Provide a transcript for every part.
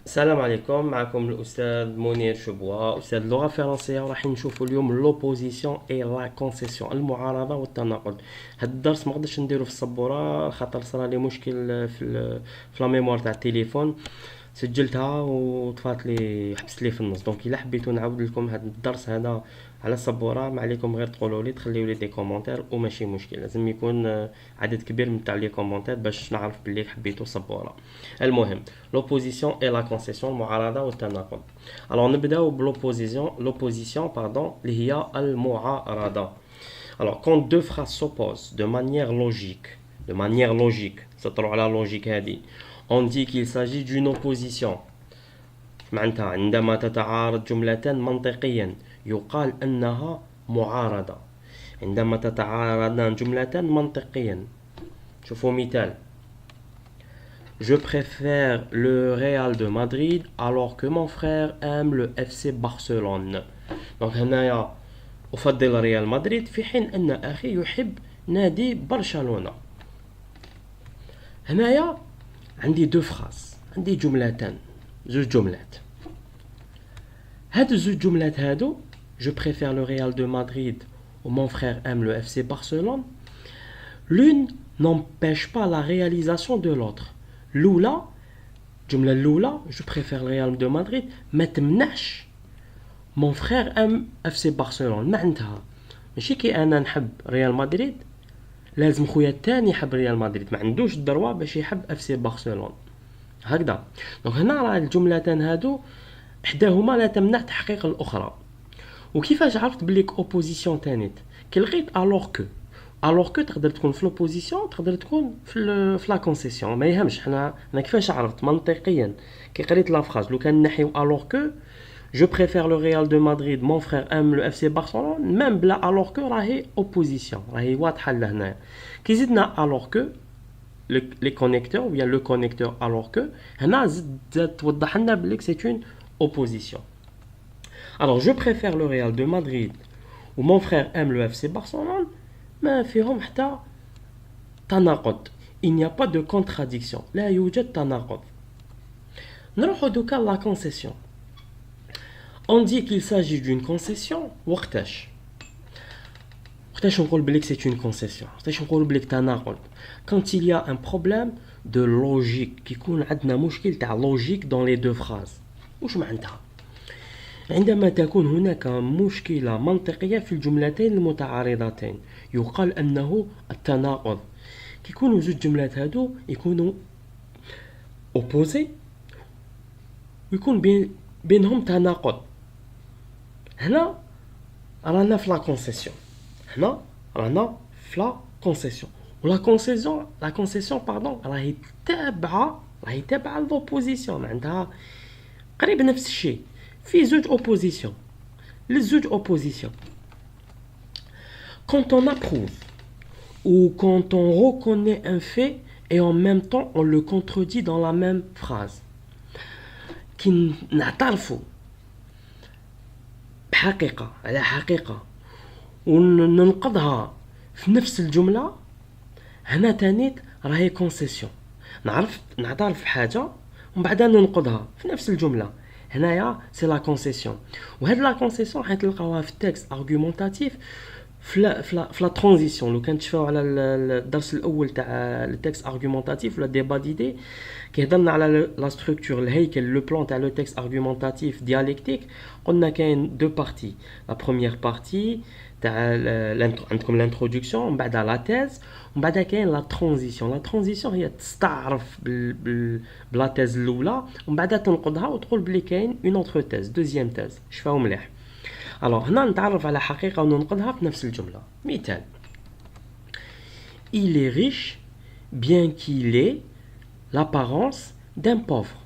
السلام عليكم. معكم الأستاذ منير شبوة، أستاذ اللغة الفرنسية، وراح نشوفوا اليوم لوبوزيسيون اي لا كونسيسيون، المعارضة والتناقض. هاد الدرس ما قدرتش نديرو في السبورة خاطر صرا لي مشكل في لا ميموار تاع التليفون. سجلتها وطفات لي، حبست لي في النص. دونك الا حبيتو نعاود لكم هاد الدرس هذا على السبورة، ما عليكم غير تقولوا لي، تخليو لي دي كومونتير، وماشي مشكل. لازم يكون عدد كبير من تاع لي كومونتير باش نعرف بلي حبيتو السبورة. المهم، l'opposition et la concession المعارضة والتناقض. Alors نبداو l'opposition pardon اللي هي المعارضة. Alors quand deux phrases s'opposent de manière logique سطروا على logique هذه. On dit qu'il s'agit d'une opposition. معناتها عندما تتعارض جملتان منطقيا يقال أنها معارضة. عندما تتعارضان جملتان منطقيا. شوفوا مثال: Je préfère le Real de Madrid alors que mon frère aime le FC Barcelone. Donc هنايا أفضل ريال مدريد في حين أن أخي يحب نادي برشلونة. هنايا عندي دو فراس، عندي جملتان، زوج جملات. هادو زوج جملات هادو Je préfère le Real de Madrid ou mon frère aime le FC Barcelone. L'une n'empêche pas la réalisation de l'autre. الأولى، الجملة الأولى جو بريفير ريال دو مدريد ما تمنعش مون فخير ام اف سي برشلونة. معناتها ماشي كي انا نحب ريال مدريد لازم خويا الثاني يحب ريال مدريد، ما عندوش الدروا باش يحب اف سي برشلونة. هكذا. دونك هنا راه الجملتان هادو احداهما لا تمنع تحقيق الاخرى. وكيفاش عرفت بليك اوبوزيسيون تانيت؟ كي لقيت الوغ كو تقدر تكون في لوبوزيسيون، تقدر تكون في لا كونسيسيون، ما يهمش. انا كيفاش عرفت منطقيا؟ كي قريت لا فراز، لو كان نحيو الوغ كو جو بريفير لو ريال دو مدريد مون فرير ام لو اف سي برشلونه، ميم بلا الوغ كو راهي اوبوزيسيون، راهي واضحه لهنا. كي زدنا الوغ كو لي كونيكتور ou bien لو كونيكتور الوغ كو، هنا زاد توضح لنا بلي سي اون اوبوزيسيون. Alors je préfère le Real de Madrid ou mon frère aime le FC Barcelone، ما فيهم حتى تناقض. il n'y a pas de contradiction، لا يوجد تناقض. نروحو دوكا لا concession. on dit qu'il s'agit d'une concession وقتاش نقول بليك c'est une concession، وقتاش نقول بليك تناقض؟ quand il y a un problème de logique، كيكون عندنا مشكل تاع logique dans les deux phrases. وش معناتها؟ عندما تكون هناك مشكلة منطقية في الجملتين المتعارضتين يقال أنه التناقض. كيكونوا زوج جملات هادو يكونوا opposé ويكون بينهم تناقض. هنا رانا في لا كونسيسيون، ولا كونسيسيون باردون راهي تابعة لوبوزيسيون، معناتها قريب نفس الشيء. في زوج opposition. Les زوج opposition. Quand on approuve ou quand on reconnaît un fait et en même temps on le contredit dans la même phrase. كي نعترفوا بحقيقة على حقيقة وننقضها في نفس الجملة، هنا تانيت راهي كونسيسيون. نعترف بحاجة ومن بعدها ننقضها في نفس الجملة، هنايا سي لا كونسيسيون. وهاد لا كونسيسيون حتلقاوها في التكست ارغومونتاتيف في لا ترانزيسيون. لو كان تشوفوا على الدرس الاول تاع التكست ارغومونتاتيف ولا ديبا ديدي، كيهضرنا على لا ستركتور، الهيكل، لو بلان تاع لو تكست ارغومونتاتيف ديالكتيك. قلنا كاين دو بارتي، لا بروميير بارتي تاع عندكم الانتروداكسيون، ومن بعدها لا تيز، ومن بعدها كاين لا ترانزيسيون. لا ترانزيسيون هي تستعرف بلا تيز الاولى ومن بعدها تنقضها وتقول بلي كاين اون اوتر تيز، دوزيام تيز. شفاو مليح؟ الوغ هنا نتعرف على حقيقه وننقضها في نفس الجمله. مثال: il est riche bien qu'il ait l'apparence d'un pauvre.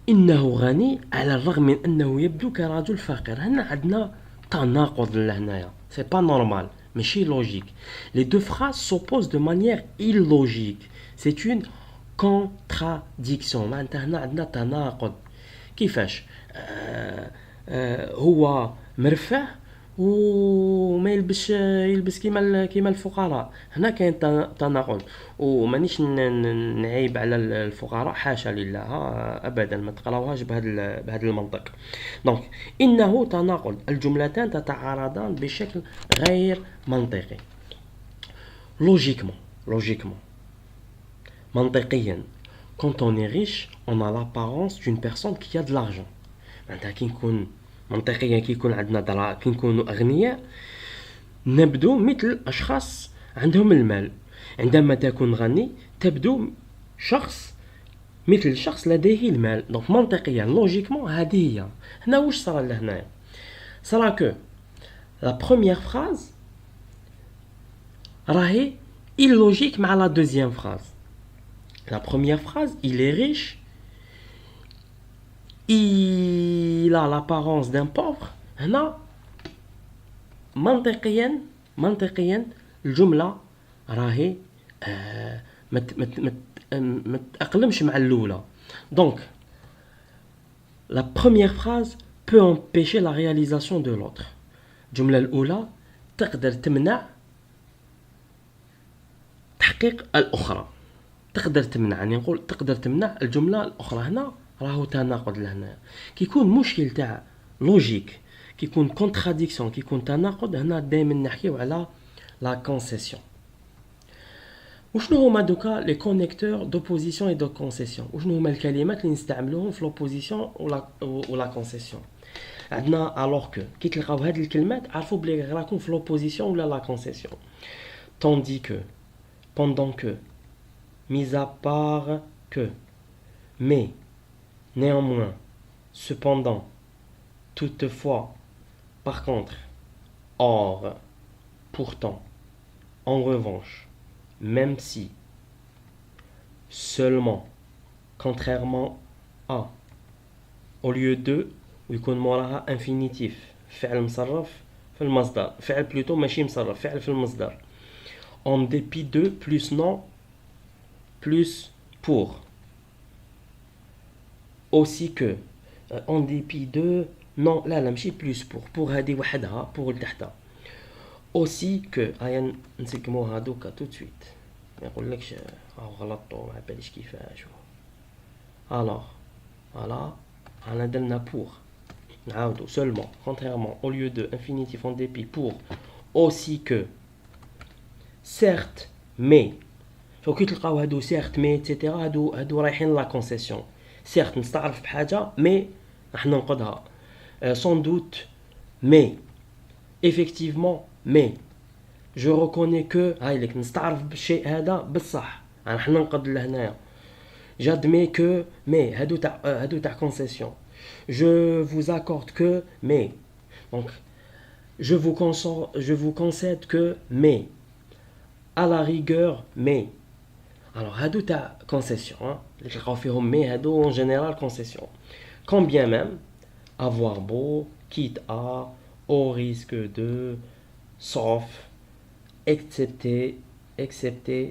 إنه غني على الرغم من أنه يبدو كرجل فقير. هنا عندنا تناقض لهنايا، سي با نورمال، ماشي لوجيك. les deux phrases s'opposent de manière illogique، c'est une contradiction. معناتها هنا عندنا تناقض. كيفاش؟ هو مرفه وما يلبس كيما الفقراء. هنا كاين تناقض، ومانيش نعيب على الفقراء، حاشا لله ابدا، ما تقراوهاش بهذا المنطق. دونك انه تناقض، الجملتان تتعارضان بشكل غير منطقي. logiquement منطقيا quand on est riche on a l'apparence d'une personne qui a de l'argent. معناتها كي نكون منطقيا، كي يكون عندنا دراهم، كي نكونوا اغنياء نبدو مثل اشخاص عندهم المال. عندما تكون غني تبدو مثل شخص لديه المال. دونك منطقيا لوجيكمون هذه هي. هنا واش صرا لهنا؟ صرا كو لا بروميير فراز راهي illogique مع la deuxième phrase. La première phrase, il est riche, il a l'apparence d'un pauvre. هنا منطقيا الجملة راهي ما تأقلمش مع الأولى. Donc la première phrase peut empêcher la réalisation de l'autre. الجملة الأولى تقدر تمنع تحقيق الأخرى، تقدر تمنع الجملة الأخرى. هنا راهو تناقض لهنا، كيكون مشكل تاع لوجيك، كيكون كونتراديكسيون، كيكون تناقض. هنا دائما نحكيو على لا كونسيسيون. وشنو هما دوكا لي كونيكتور دوبوزيسيون اي دو كونسيسيون؟ وشنو هما الكلمات اللي نستعملوهم في لوبوزيسيون ولا كونسيسيون؟ عندنا الوغ كو كي تلقاو هاد الكلمات عرفوا بلي راكم في لوبوزيسيون ولا لا كونسيسيون. tandis que, pendant que, mis à part que, mais, néanmoins, cependant, toutefois, par contre, or, pourtant, en revanche, même si, seulement, contrairement à, au lieu de, ويكون موراها infinitif، فعل مصرف في المصدر، فعل plutôt ماشي مصرف، فعل في المصدر. En dépit de plus non plus pour. Aussi que, en dépit de non لا ماشي plus pour هذه وحدها، pour لتحتها. aussi que هيا نسقموها دوكا tout de suite، ما يقولكش غلطتو ما باليش كيفاش. alors voilà انا درنا pour، نعاودو seulement contrairement au lieu de infinitif en dépit pour aussi que certes mais. فكي تلقاو هادو certes mais etc هادو رايحين لا كونسيسيون. certes نستعرف بحاجه مي راح ننقضها. sans doute mais effectivement mais je reconnais que هاي لك نستعرف بالشيء هذا بصح راح ننقض لهنايا. j'admets que mais هادو تاع concession. je vous accorde que mais. donc je vous concède que mais à la rigueur mais. alors هادو تاع concession اللي تلقاو فيهم mais هادو en général concession. quand bien même, avoir beau, quitte à, au risque de, sauf, excepté,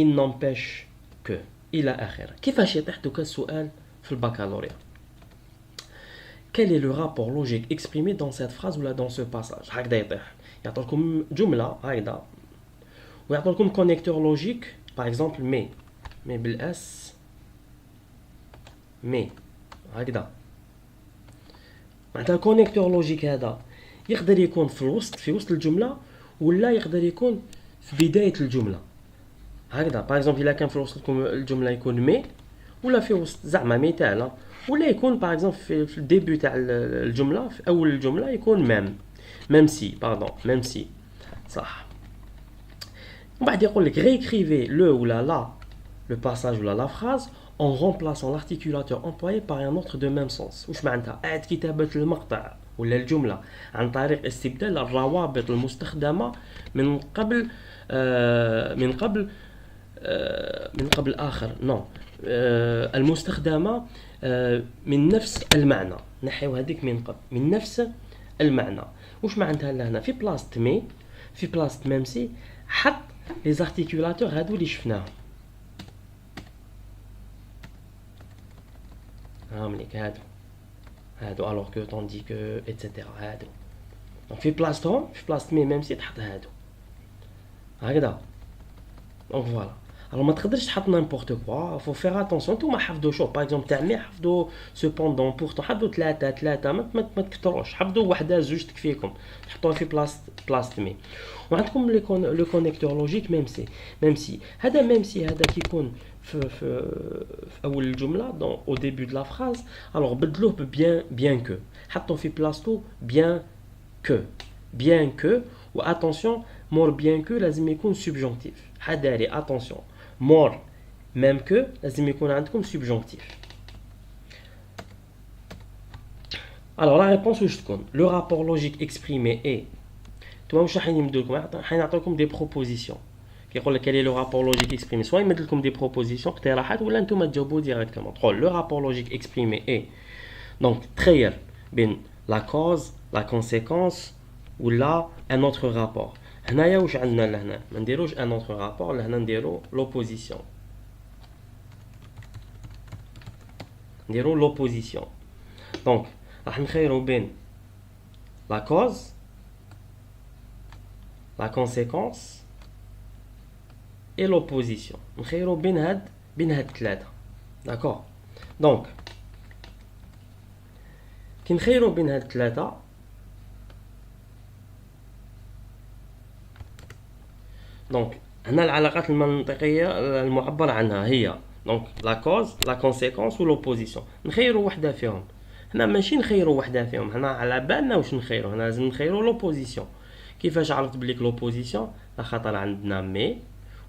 il n'empêche que إلى آخره. كيفاش يطيح دوكا السؤال في البكالوريا؟ quel est le rapport logique exprimé dans cette phrase ou là dans ce passage؟ هكذا يطيح، يعطيكم جملة هكذا ويعطيكم connecteur logique par exemple mais بالاس mais هكذا. معناتها الكونيكتور لوجيك هذا يقدر يكون في وسط الجمله ولا يقدر يكون في بدايه الجمله هكذا. باغ اكزومبل الا كان في وسط الجمله يكون مي، ولا في وسط زعما مثال، ولا يكون باغ اكزومبل في الديبي تاع الجمله، في اول الجمله يكون ميم سي صح. ومن بعد يقول لك réécrivez le ou la le passage ou la phrase en remplaçant l'articulateur employé par un autre de même sens. واش معناتها؟ اعد كتابة المقطع ولا الجملة عن طريق استبدال الروابط المستخدمة من قبل آخر المستخدمة من نفس المعنى. نحيو هذيك من قبل، من نفس المعنى. واش معناتها لهنا؟ في بلاصة مي، في بلاصة ميم سي حط لي زارتيكولاتور هادو اللي شفناهم. هامليك هادو alors que tandis que etc هادو. دونك في بلاصتهم في بلاصه ميم سي تحط هادو هكذا. دونك فوالا. Alors ما تقدرش تحط نيمبورط كوا، فو فيغ اتونسيون. نتوما حفظوا شوف باغ اكزومبل تاع مي حفظوا سوبوندون بورتون، حفظوا ثلاثه ما تكثروش، حفظوا وحده زوج تكفيكم تحطوها في بلاصه مي. وعندكم لو كونيكتور لوجيك ميم سي هذا كيكون في اول الجمله دون او ديبي دو لا فراز. الوغ بدلوه بيان كو، حطوا في بلاصتو بيان كو و اتونسيون مور بيان كو لازم يكون سوبجونكتيف. حداري اتونسيون مور ميم كو لازم يكون عندكم سوبجونكتيف. Alors la réponse واش تكون؟ le rapport logique exprimé est. نتوما واش راح يمدوا لكم؟ راح نعطيكم دي بروبوزيسيون. كيقول لك quel est le rapport logique exprimé، سواء يمد لكم دي بروبوزيسيون اقتراحات ولا نتوما تجاوبوا ديريكتومون. تقول le rapport logique exprimé est. donc تخير بين la cause la conséquence ولا un autre rapport. هنايا واش عندنا لهنا؟ ما نديروش un autre rapport، لهنا نديرو l'opposition. نديرو l'opposition. donc راح نخيروا بين la cause la conséquence et l'opposition. نخيروا بين هاد الثلاثه. داكور. دونك كي نخيروا بين هاد الثلاثه دونك هنا العلاقات المنطقيه المعبر عنها هي دونك لا كوز لا كونسيكونس و لوبوزيسيون. نخيروا وحده فيهم. هنا ماشي نخيروا وحده فيهم، هنا على بالنا واش نخيروا. هنا لازم نخيروا لوبوزيسيون. كيفاش عرفت بليك لوبوزيسيون؟ خاطر عندنا مي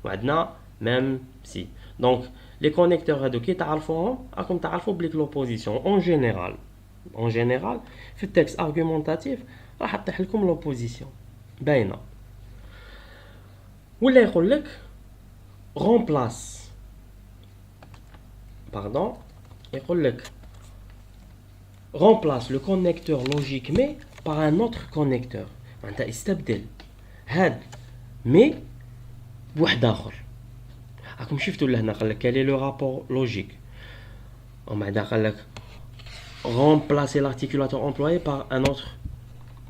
وعندنا ميم سي. دونك لي كونيكتور هادو كي تعرفوهم راكم تعرفوا بليك لوبوزيسيون اون جينيرال في التكست ارغومونطاتيف راح تطيح لكم لوبوزيسيون باينه. ولا يقول لك remplace يقول لك remplace le connecteur logique mais par un autre connecteur. معناتها استبدل هاد مي بواحد اخر. راكم شفتوا لهنا قال لك quel est le rapport logique، ومن بعد قال لك remplacer l'articulateur employé par un autre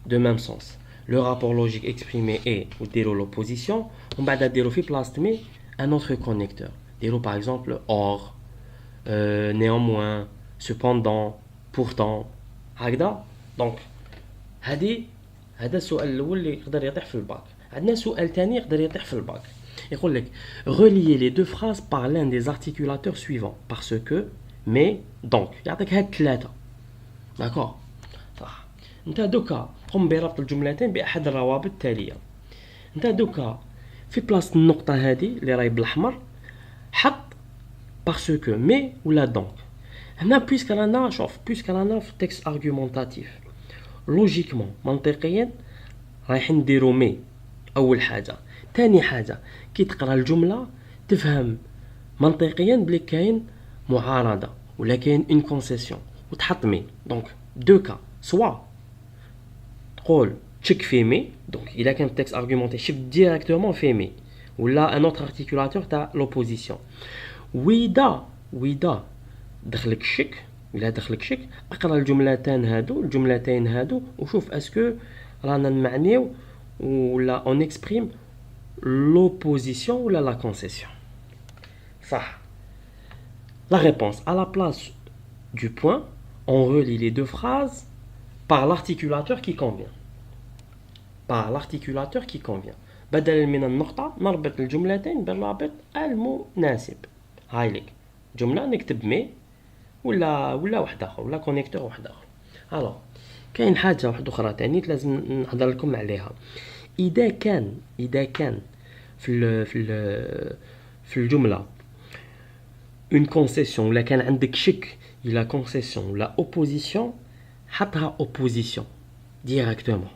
de même sens. Le rapport logique exprimé est ou diro l'opposition. On va dire في بلاصة مي un autre connecteur. Diro par exemple or, néanmoins, cependant, pourtant. هكذا. donc هذا السؤال الأول اللي يقدر يطيح في الباك. عندنا سؤال ثاني يقدر يطيح في الباك. يقول لك relier les deux phrases par l'un des articulateurs suivants parce que mais donc يعطيك هاد ثلاثة. داكور. صح. انت دوكا قم بربط الجملتين بأحد الروابط التالية. انت دوكا في بلاصة النقطة هذه اللي راهي بالأحمر حط باسكو مي ولا دونك. هنا بويسك رانا في التكست ارغومونطاتيف لوجيكمون منطقيا رايحين نديرو مي أول حاجة. تاني حاجة كي تقرا الجملة تفهم منطقيا بلي كاين معارضة ولا كاين اون كونسيسيون وتحط مي. دونك دو كا سوا تقول تشك في مي دونك الا كان التكست ارغومونتي شفت ديريكتومون في مي ولا ان اوتر ارتيكولاتور تاع لوبوزيسيون. ويدا دخلك شك ولا دخلك شك اقرا الجملتين هادو وشوف اسكو رانا نمعنيو ولا اون اكسبريم l'opposition ou la concession. Ça. La réponse. À la place du point, on relie les deux phrases par l'articulateur qui convient. بدل من النقطة نربط الجملتين بالرابط المناسب. هاي لك جملة نكتب مي ولا واحد آخر ولا كونيكتور واحد آخر. alors كاين حاجة واحدة أخرى تاني لازم نهضر لكم عليها. إذا كان في الجملة une concession ولا كان عندك شك إلى concession ولا opposition حطها opposition directement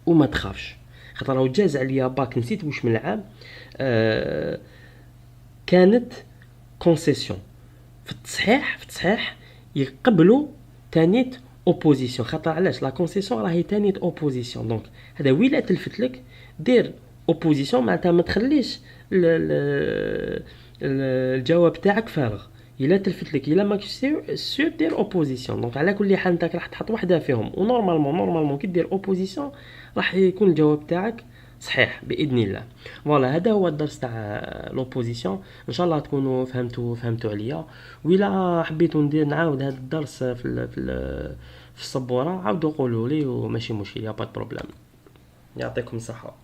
وما تخافش. خاطر لو جاز عليا باك نسيت واش من العام كانت concession في التصحيح يقبلوا تانيت opposition. خاطر علاش لا concession راهي تانيت opposition. دونك هذا ويلا تلفت لك دير opposition معناتها ما تخليش الجواب تاعك فارغ. الا تلفت لك الا ماكش سير دير اوبوزيسيون. دونك على كل حال انت راح تحط وحده فيهم، ونورمالمون كي دير اوبوزيسيون راح يكون الجواب تاعك صحيح باذن الله. فوالا هذا هو الدرس تاع لوبوزيسيون، ان شاء الله تكونوا فهمتوا عليا. وإلا حبيتوا نعاود هذا الدرس في السبوره عاودوا قولوا لي، وماشي مشكل، يا با بروبليم. يعطيكم الصحه.